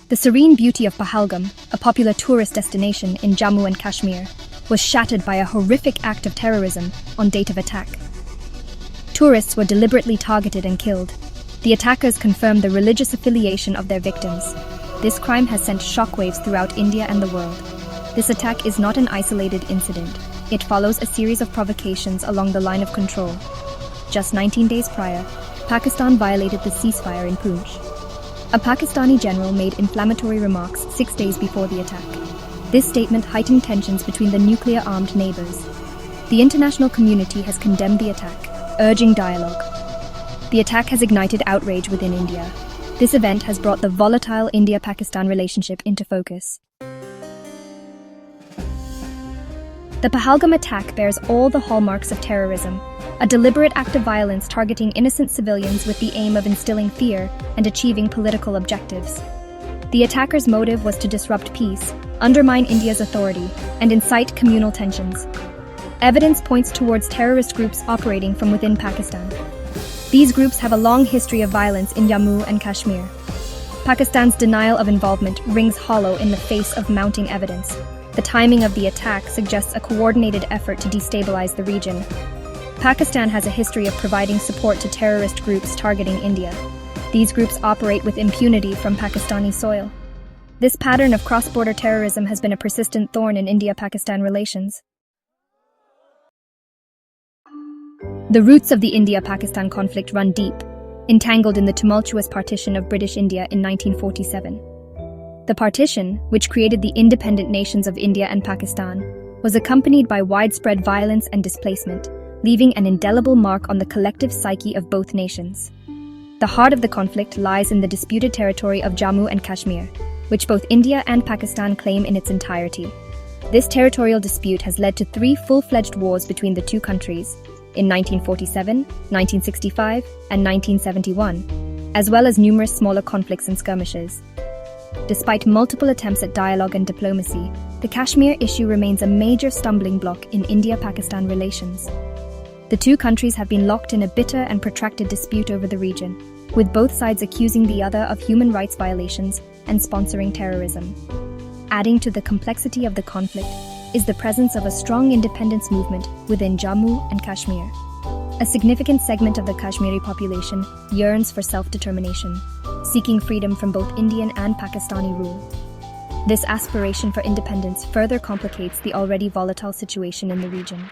The serene beauty of Pahalgam, a popular tourist destination in Jammu and Kashmir, was shattered by a horrific act of terrorism on date of attack. Tourists were deliberately targeted and killed. The attackers confirmed the religious affiliation of their victims. This crime has sent shockwaves throughout India and the world. This attack is not an isolated incident. It follows a series of provocations along the line of control. Just 19 days prior, Pakistan violated the ceasefire in Poonch. A Pakistani general made inflammatory remarks 6 days before the attack. This statement heightened tensions between the nuclear-armed neighbors. The international community has condemned the attack, urging dialogue. The attack has ignited outrage within India. This event has brought the volatile India-Pakistan relationship into focus. The Pahalgam attack bears all the hallmarks of terrorism, a deliberate act of violence targeting innocent civilians with the aim of instilling fear and achieving political objectives. The attackers' motive was to disrupt peace, undermine India's authority, and incite communal tensions. Evidence points towards terrorist groups operating from within Pakistan. These groups have a long history of violence in Jammu and Kashmir. Pakistan's denial of involvement rings hollow in the face of mounting evidence. The timing of the attack suggests a coordinated effort to destabilize the region. Pakistan has a history of providing support to terrorist groups targeting India. These groups operate with impunity from Pakistani soil. This pattern of cross-border terrorism has been a persistent thorn in India-Pakistan relations. The roots of the India-Pakistan conflict run deep, entangled in the tumultuous partition of British India in 1947. The partition, which created the independent nations of India and Pakistan, was accompanied by widespread violence and displacement, leaving an indelible mark on the collective psyche of both nations. The heart of the conflict lies in the disputed territory of Jammu and Kashmir, which both India and Pakistan claim in its entirety. This territorial dispute has led to 3 full-fledged wars between the two countries, in 1947, 1965, and 1971, as well as numerous smaller conflicts and skirmishes. Despite multiple attempts at dialogue and diplomacy, the Kashmir issue remains a major stumbling block in India-Pakistan relations. The two countries have been locked in a bitter and protracted dispute over the region, with both sides accusing the other of human rights violations and sponsoring terrorism. Adding to the complexity of the conflict is the presence of a strong independence movement within Jammu and Kashmir. A significant segment of the Kashmiri population yearns for self-determination, seeking freedom from both Indian and Pakistani rule. This aspiration for independence further complicates the already volatile situation in the region.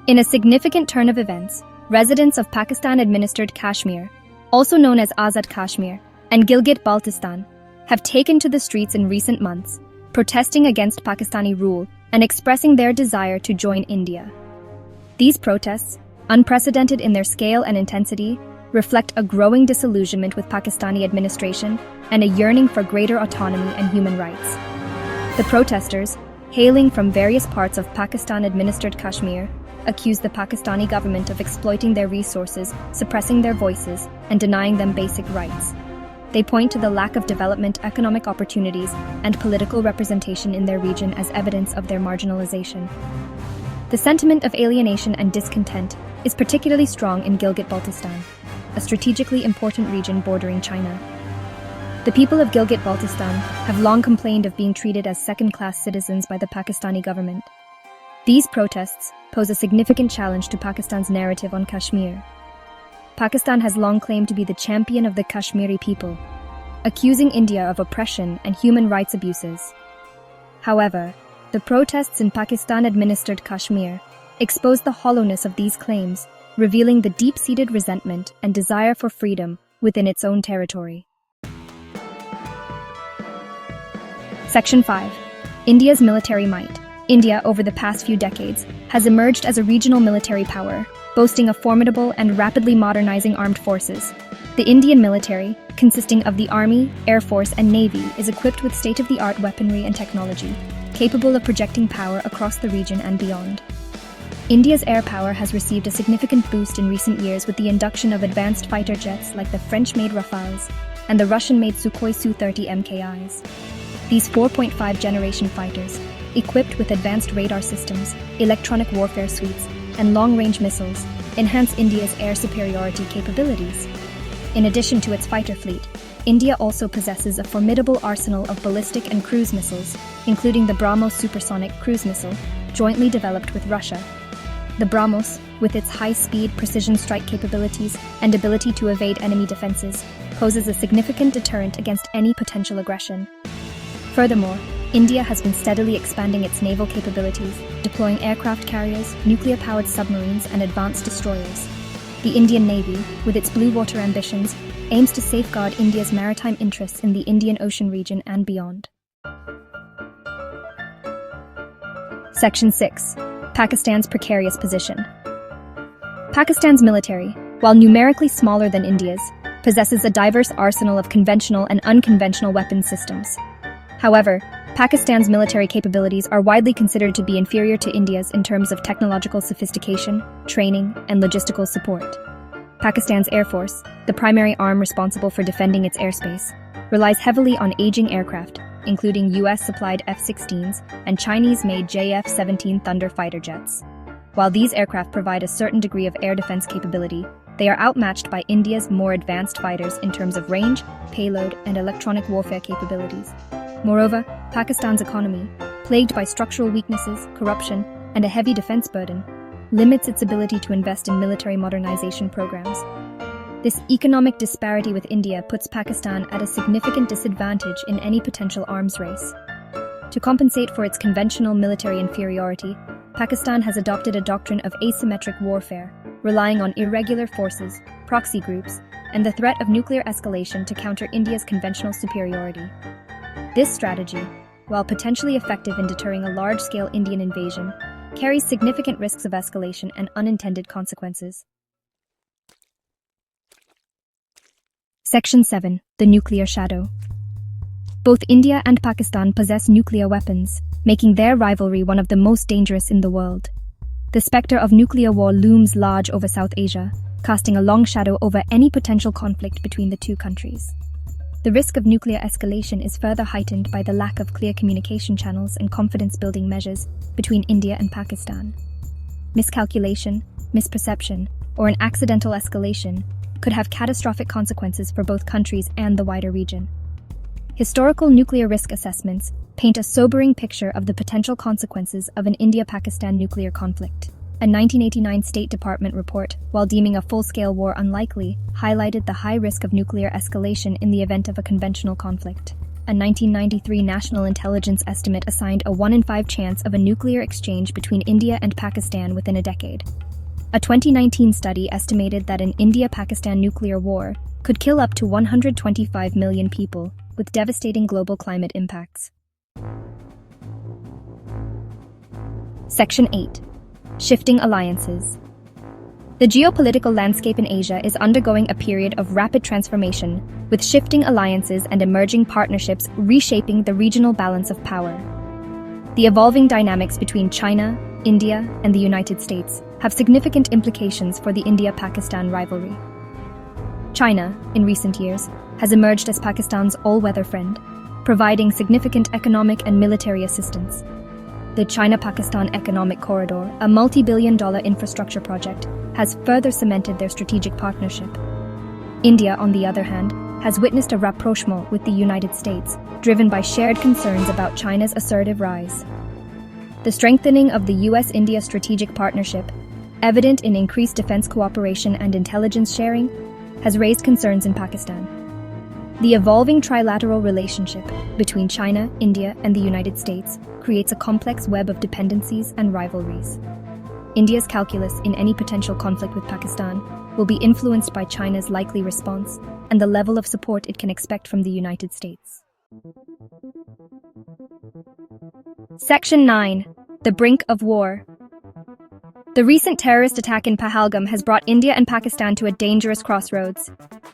In a significant turn of events, residents of Pakistan-administered Kashmir, also known as Azad Kashmir, and Gilgit-Baltistan, have taken to the streets in recent months, protesting against Pakistani rule and expressing their desire to join India. These protests, unprecedented in their scale and intensity, reflect a growing disillusionment with Pakistani administration and a yearning for greater autonomy and human rights. The protesters, hailing from various parts of Pakistan-administered Kashmir, accuse the Pakistani government of exploiting their resources, suppressing their voices, and denying them basic rights. They point to the lack of development, economic opportunities, and political representation in their region as evidence of their marginalization. The sentiment of alienation and discontent is particularly strong in Gilgit-Baltistan, a strategically important region bordering China. The people of Gilgit-Baltistan have long complained of being treated as second-class citizens by the Pakistani government. These protests pose a significant challenge to Pakistan's narrative on Kashmir. Pakistan has long claimed to be the champion of the Kashmiri people, accusing India of oppression and human rights abuses. However, the protests in Pakistan-administered Kashmir expose the hollowness of these claims, revealing the deep-seated resentment and desire for freedom within its own territory. Section 5. India's military might. India, over the past few decades, has emerged as a regional military power, boasting a formidable and rapidly modernizing armed forces. The Indian military, consisting of the Army, Air Force, and Navy, is equipped with state-of-the-art weaponry and technology, capable of projecting power across the region and beyond. India's air power has received a significant boost in recent years with the induction of advanced fighter jets like the French-made Rafales and the Russian-made Sukhoi Su-30 MKIs. These 4.5-generation fighters, equipped with advanced radar systems, electronic warfare suites, and long-range missiles, enhance India's air superiority capabilities. In addition to its fighter fleet, India also possesses a formidable arsenal of ballistic and cruise missiles, including the BrahMos supersonic cruise missile, jointly developed with Russia. The BrahMos, with its high-speed precision strike capabilities and ability to evade enemy defenses, poses a significant deterrent against any potential aggression. Furthermore, India has been steadily expanding its naval capabilities, deploying aircraft carriers, nuclear-powered submarines, and advanced destroyers. The Indian Navy, with its blue water ambitions, aims to safeguard India's maritime interests in the Indian Ocean region and beyond. Section 6. Pakistan's precarious position. Pakistan's military, while numerically smaller than India's, possesses a diverse arsenal of conventional and unconventional weapons systems. However, Pakistan's military capabilities are widely considered to be inferior to India's in terms of technological sophistication, training, and logistical support. Pakistan's Air Force, the primary arm responsible for defending its airspace, relies heavily on aging aircraft, including US-supplied F-16s and Chinese-made JF-17 Thunder fighter jets. While these aircraft provide a certain degree of air defense capability, they are outmatched by India's more advanced fighters in terms of range, payload, and electronic warfare capabilities. Moreover, Pakistan's economy, plagued by structural weaknesses, corruption, and a heavy defense burden, limits its ability to invest in military modernization programs. This economic disparity with India puts Pakistan at a significant disadvantage in any potential arms race. To compensate for its conventional military inferiority, Pakistan has adopted a doctrine of asymmetric warfare, relying on irregular forces, proxy groups, and the threat of nuclear escalation to counter India's conventional superiority. This strategy, while potentially effective in deterring a large-scale Indian invasion, carries significant risks of escalation and unintended consequences. Section 7. The Nuclear Shadow. Both India and Pakistan possess nuclear weapons, making their rivalry one of the most dangerous in the world. The specter of nuclear war looms large over South Asia, casting a long shadow over any potential conflict between the two countries. The risk of nuclear escalation is further heightened by the lack of clear communication channels and confidence-building measures between India and Pakistan. Miscalculation, misperception, or an accidental escalation could have catastrophic consequences for both countries and the wider region. Historical nuclear risk assessments paint a sobering picture of the potential consequences of an India-Pakistan nuclear conflict. A 1989 State Department report, while deeming a full-scale war unlikely, highlighted the high risk of nuclear escalation in the event of a conventional conflict. A 1993 National Intelligence estimate assigned a 1 in 5 chance of a nuclear exchange between India and Pakistan within a decade. A 2019 study estimated that an India-Pakistan nuclear war could kill up to 125 million people, with devastating global climate impacts. Section 8. Shifting alliances. The geopolitical landscape in Asia is undergoing a period of rapid transformation, with shifting alliances and emerging partnerships reshaping the regional balance of power. The evolving dynamics between China, India, and the United States have significant implications for the India-Pakistan rivalry. China, in recent years, has emerged as Pakistan's all-weather friend, providing significant economic and military assistance. The China-Pakistan Economic Corridor, a multi-billion-dollar infrastructure project, has further cemented their strategic partnership. India, on the other hand, has witnessed a rapprochement with the United States, driven by shared concerns about China's assertive rise. The strengthening of the US-India strategic partnership, evident in increased defense cooperation and intelligence sharing, has raised concerns in Pakistan. The evolving trilateral relationship between China, India, and the United States creates a complex web of dependencies and rivalries. India's calculus in any potential conflict with Pakistan will be influenced by China's likely response and the level of support it can expect from the United States. Section 9. The Brink of War. The recent terrorist attack in Pahalgam has brought India and Pakistan to a dangerous crossroads.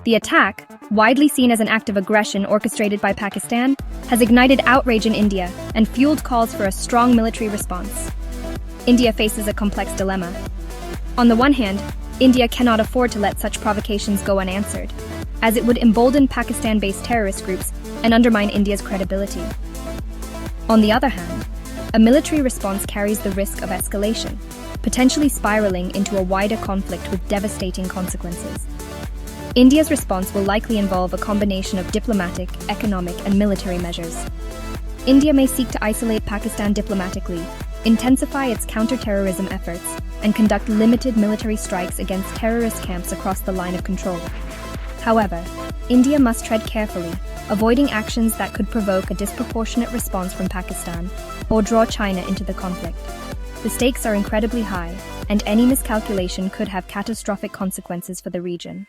The attack, widely seen as an act of aggression orchestrated by Pakistan, has ignited outrage in India and fueled calls for a strong military response. India faces a complex dilemma. On the one hand, India cannot afford to let such provocations go unanswered, as it would embolden Pakistan-based terrorist groups and undermine India's credibility. On the other hand, a military response carries the risk of escalation, potentially spiraling into a wider conflict with devastating consequences. India's response will likely involve a combination of diplomatic, economic, and military measures. India may seek to isolate Pakistan diplomatically, intensify its counter-terrorism efforts, and conduct limited military strikes against terrorist camps across the line of control. However, India must tread carefully, avoiding actions that could provoke a disproportionate response from Pakistan or draw China into the conflict. The stakes are incredibly high, and any miscalculation could have catastrophic consequences for the region.